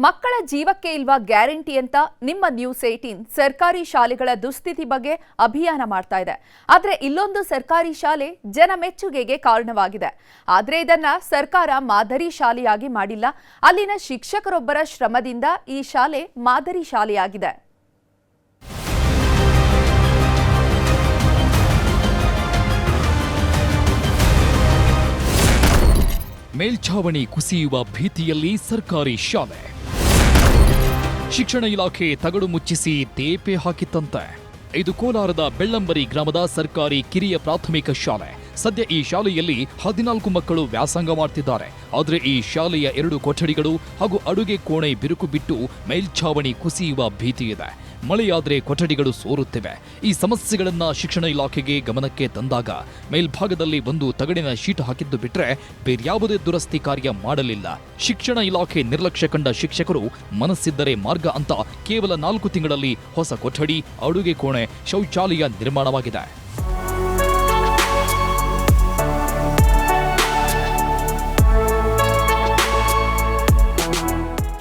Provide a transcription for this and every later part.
ಮಕ್ಕಳ ಜೀವಕ್ಕೆ ಇಲ್ವಾ ಗ್ಯಾರಂಟಿ ಅಂತ ನಿಮ್ಮ ನ್ಯೂಸ್ 18 ಸರ್ಕಾರಿ ಶಾಲೆಗಳ ದುಸ್ಥಿತಿ ಬಗ್ಗೆ ಅಭಿಯಾನ ಮಾಡ್ತಾ ಇದೆ. ಆದರೆ ಇಲ್ಲೊಂದು ಸರ್ಕಾರಿ ಶಾಲೆ ಜನ ಮೆಚ್ಚುಗೆಗೆ ಕಾರಣವಾಗಿದೆ. ಆದರೆ ಇದನ್ನ ಸರ್ಕಾರ ಮಾದರಿ ಶಾಲೆಯಾಗಿ ಮಾಡಿಲ್ಲ. ಅಲ್ಲಿನ ಶಿಕ್ಷಕರೊಬ್ಬರ ಶ್ರಮದಿಂದ ಈ ಶಾಲೆ ಮಾದರಿ ಶಾಲೆಯಾಗಿದೆ. ಮೇಲ್ಛಾವಣಿ ಕುಸಿಯುವ ಭೀತಿಯಲ್ಲಿ ಸರ್ಕಾರಿ ಶಾಲೆ. ಶಿಕ್ಷಣ ಇಲಾಖೆ ತಗಡು ಮುಚ್ಚಿಸಿ ತೇಪೆ ಹಾಕಿತ್ತಂತೆ. ಇದು ಕೋಲಾರದ ಬೆಳ್ಳಂಬರಿ ಗ್ರಾಮದ ಸರ್ಕಾರಿ ಕಿರಿಯ ಪ್ರಾಥಮಿಕ ಶಾಲೆ. ಸದ್ಯ ಈ ಶಾಲೆಯಲ್ಲಿ 14 ಮಕ್ಕಳು ವ್ಯಾಸಂಗ ಮಾಡ್ತಿದ್ದಾರೆ. ಆದರೆ ಈ ಶಾಲೆಯ 2 ಕೊಠಡಿಗಳು ಹಾಗೂ ಅಡುಗೆ ಕೋಣೆ ಬಿರುಕು ಬಿಟ್ಟು ಮೇಲ್ಛಾವಣಿ ಕುಸಿಯುವ ಭೀತಿ ಇದೆ. ಮಳೆಯಾದರೆ ಕೊಠಡಿಗಳು ಸೋರುತ್ತಿವೆ. ಈ ಸಮಸ್ಯೆಗಳನ್ನ ಶಿಕ್ಷಣ ಇಲಾಖೆಗೆ ಗಮನಕ್ಕೆ ತಂದಾಗ ಮೇಲ್ಭಾಗದಲ್ಲಿ ಒಂದು ತಗಡಿನ ಶೀಟ್ ಹಾಕಿದ್ದು ಬಿಟ್ರೆ ಬೇರ್ಯಾವುದೇ ದುರಸ್ತಿ ಕಾರ್ಯ ಮಾಡಲಿಲ್ಲ. ಶಿಕ್ಷಣ ಇಲಾಖೆ ನಿರ್ಲಕ್ಷ್ಯ ಕಂಡ ಶಿಕ್ಷಕರು ಮನಸ್ಸಿದ್ದರೆ ಮಾರ್ಗ ಅಂತ ಕೇವಲ 4 ತಿಂಗಳಲ್ಲಿ ಹೊಸ ಕೊಠಡಿ, ಅಡುಗೆ ಕೋಣೆ, ಶೌಚಾಲಯ ನಿರ್ಮಾಣವಾಗಿದೆ.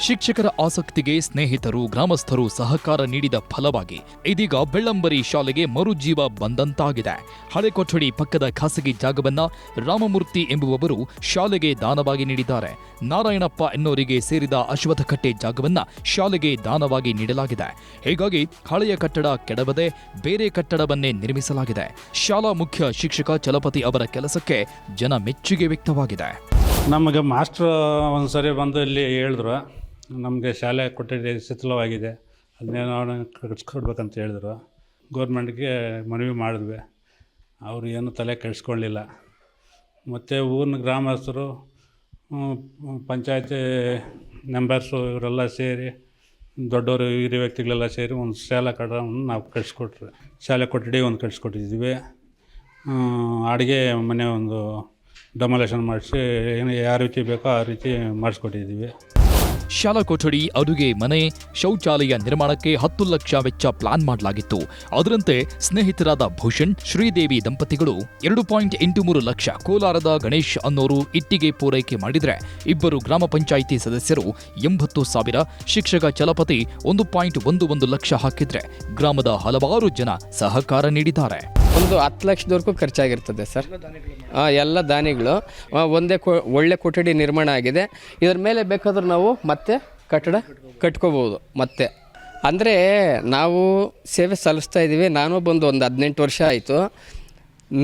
ಶಿಕ್ಷಕರ ಆಸಕ್ತಿಗೆ ಸ್ನೇಹಿತರು, ಗ್ರಾಮಸ್ಥರು ಸಹಕಾರ ನೀಡಿದ ಫಲವಾಗಿ ಇದೀಗ ಬೆಳ್ಳಂಬರಿ ಶಾಲೆಗೆ ಮರುಜೀವ ಬಂದಂತಾಗಿದೆ. ಹಳೆ ಕೊಠಡಿ ಪಕ್ಕದ ಖಾಸಗಿ ಜಾಗವನ್ನ ರಾಮಮೂರ್ತಿ ಎಂಬುವವರು ಶಾಲೆಗೆ ದಾನವಾಗಿ ನೀಡಿದ್ದಾರೆ. ನಾರಾಯಣಪ್ಪ ಎನ್ನೋರಿಗೆ ಸೇರಿದ ಅಶ್ವತ್ಥಕಟ್ಟೆ ಜಾಗವನ್ನ ಶಾಲೆಗೆ ದಾನವಾಗಿ ನೀಡಲಾಗಿದೆ. ಹೀಗಾಗಿ ಹಳೆಯ ಕಟ್ಟಡ ಕೆಡವದೆ ಬೇರೆ ಕಟ್ಟಡವನ್ನೇ ನಿರ್ಮಿಸಲಾಗಿದೆ. ಶಾಲಾ ಮುಖ್ಯ ಶಿಕ್ಷಕ ಚಲಪತಿ ಅವರ ಕೆಲಸಕ್ಕೆ ಜನ ಮೆಚ್ಚುಗೆ ವ್ಯಕ್ತವಾಗಿದೆ. ನಮಗೆ ಮಾಸ್ಟರ್ ಒಂದ್ಸರಿ ಬಂದು ಇಲ್ಲಿ ಹೇಳಿದ್ರು, ನಮಗೆ ಶಾಲೆ ಕೊಠಡಿ ಶಿಥಿಲವಾಗಿದೆ, ಅದನ್ನೇನೋ ಕಟ್ಸ್ಕೊಡ್ಬೇಕಂತ ಹೇಳಿದ್ರು. ಗೌರ್ಮೆಂಟ್ಗೆ ಮನವಿ ಮಾಡಿದ್ವಿ, ಅವರು ಏನು ತಲೆ ಕೆಡಿಸ್ಕೊಳ್ಳಿಲ್ಲ. ಮತ್ತು ಊರಿನ ಗ್ರಾಮಸ್ಥರು, ಪಂಚಾಯತಿ ಮೆಂಬರ್ಸು ಇವರೆಲ್ಲ ಸೇರಿ, ದೊಡ್ಡವರು ಹಿರಿಯ ವ್ಯಕ್ತಿಗಳೆಲ್ಲ ಸೇರಿ ಒಂದು ಶಾಲಾ ಕಟ್ಟಡವನ್ನು ನಾವು ಕಟ್ಸ್ಕೊಟ್ರಿ. ಶಾಲೆ ಕೊಠಡಿ ಒಂದು ಕಟ್ಸ್ಕೊಟ್ಟಿದ್ದೀವಿ. ಅಡುಗೆ ಮನೆ ಒಂದು ಡೆಮಾಲೇಷನ್ ಮಾಡಿಸಿ ಏನು ಯಾವ ರೀತಿ ಬೇಕೋ ಆ ರೀತಿ ಮಾಡಿಸ್ಕೊಟ್ಟಿದ್ದೀವಿ. ಶಾಲಾ ಕೊಠಡಿ, ಅಡುಗೆ ಮನೆ, ಶೌಚಾಲಯ ನಿರ್ಮಾಣಕ್ಕೆ 10 ಲಕ್ಷ ವೆಚ್ಚ ಪ್ಲಾನ್ ಮಾಡಲಾಗಿತ್ತು. ಅದರಂತೆ ಸ್ನೇಹಿತರಾದ ಭೂಷಣ್, ಶ್ರೀದೇವಿ ದಂಪತಿಗಳು 2.83 ಲಕ್ಷ, ಕೋಲಾರದ ಗಣೇಶ್ ಅನ್ನೋರು ಇಟ್ಟಿಗೆ ಪೂರೈಕೆ ಮಾಡಿದ್ರೆ, ಇಬ್ಬರು ಗ್ರಾಮ ಪಂಚಾಯಿತಿ ಸದಸ್ಯರು 80,000, ಶಿಕ್ಷಕ ಚಲಪತಿ 1.11 ಲಕ್ಷ ಹಾಕಿದ್ರೆ ಗ್ರಾಮದ ಹಲವಾರು ಜನ ಸಹಕಾರ ನೀಡಿದ್ದಾರೆ. ಒಂದು 10 ಲಕ್ಷದವರೆಗೂ ಖರ್ಚಾಗಿರ್ತದೆ ಸರ್. ಎಲ್ಲ ದಾನಿಗಳು ಒಂದೇ ಒಳ್ಳೆ ಕೊಠಡಿ ನಿರ್ಮಾಣ ಆಗಿದೆ. ಇದರ ಮೇಲೆ ಬೇಕಾದ್ರೆ ನಾವು ಮತ್ತೆ ಕಟ್ಟಡ ಕಟ್ಕೋಬೋದು. ಮತ್ತೆ ಅಂದರೆ ನಾವು ಸೇವೆ ಸಲ್ಲಿಸ್ತಾ ಇದ್ದೀವಿ. ನಾನು ಬಂದು ಒಂದು 18 ವರ್ಷ ಆಯಿತು.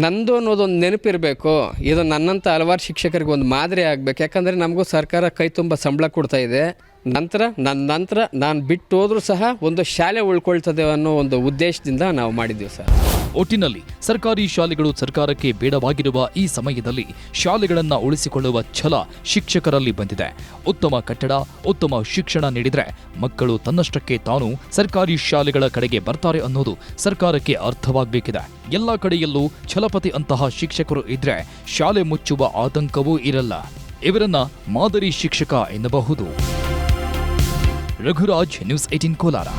ನಂದು ಅನ್ನೋದೊಂದು ನೆನಪಿರಬೇಕು. ಇದು ನನ್ನಂಥ ಹಲವಾರು ಶಿಕ್ಷಕರಿಗೆ ಒಂದು ಮಾದರಿ ಆಗಬೇಕು. ಯಾಕಂದರೆ ನಮಗೂ ಸರ್ಕಾರ ಕೈ ತುಂಬ ಸಂಬಳ ಕೊಡ್ತಾ ಇದೆ. ನಂತರ ನಾನು ಬಿಟ್ಟು ಹೋದರೂ ಸಹ ಒಂದು ಶಾಲೆ ಉಳ್ಕೊಳ್ತದೆ ಅನ್ನೋ ಒಂದು ಉದ್ದೇಶದಿಂದ ನಾವು ಮಾಡಿದ್ದೀವಿ ಸರ್. ಒಟ್ಟಿನಲ್ಲಿ ಸರ್ಕಾರಿ ಶಾಲೆಗಳು ಸರ್ಕಾರಕ್ಕೆ ಬೇಡವಾಗಿರುವ ಈ ಸಮಯದಲ್ಲಿ ಶಾಲೆಗಳನ್ನು ಉಳಿಸಿಕೊಳ್ಳುವ ಛಲ ಶಿಕ್ಷಕರಲ್ಲಿ ಬಂದಿದೆ. ಉತ್ತಮ ಕಟ್ಟಡ, ಉತ್ತಮ ಶಿಕ್ಷಣ ನೀಡಿದರೆ ಮಕ್ಕಳು ತನ್ನಷ್ಟಕ್ಕೆ ತಾನು ಸರ್ಕಾರಿ ಶಾಲೆಗಳ ಕಡೆಗೆ ಬರ್ತಾರೆ ಅನ್ನೋದು ಸರ್ಕಾರಕ್ಕೆ ಅರ್ಥವಾಗಬೇಕಿದೆ. ಎಲ್ಲ ಕಡೆಯಲ್ಲೂ ಛಲಪತಿ ಅಂತಹ ಶಿಕ್ಷಕರು ಇದ್ರೆ ಶಾಲೆ ಮುಚ್ಚುವ ಆತಂಕವೂ ಇರಲ್ಲ. ಇವರನ್ನ ಮಾದರಿ ಶಿಕ್ಷಕ ಎನ್ನಬಹುದು. ರಘುರಾಜ್, ನ್ಯೂಸ್ 18 ಕೋಲಾರ.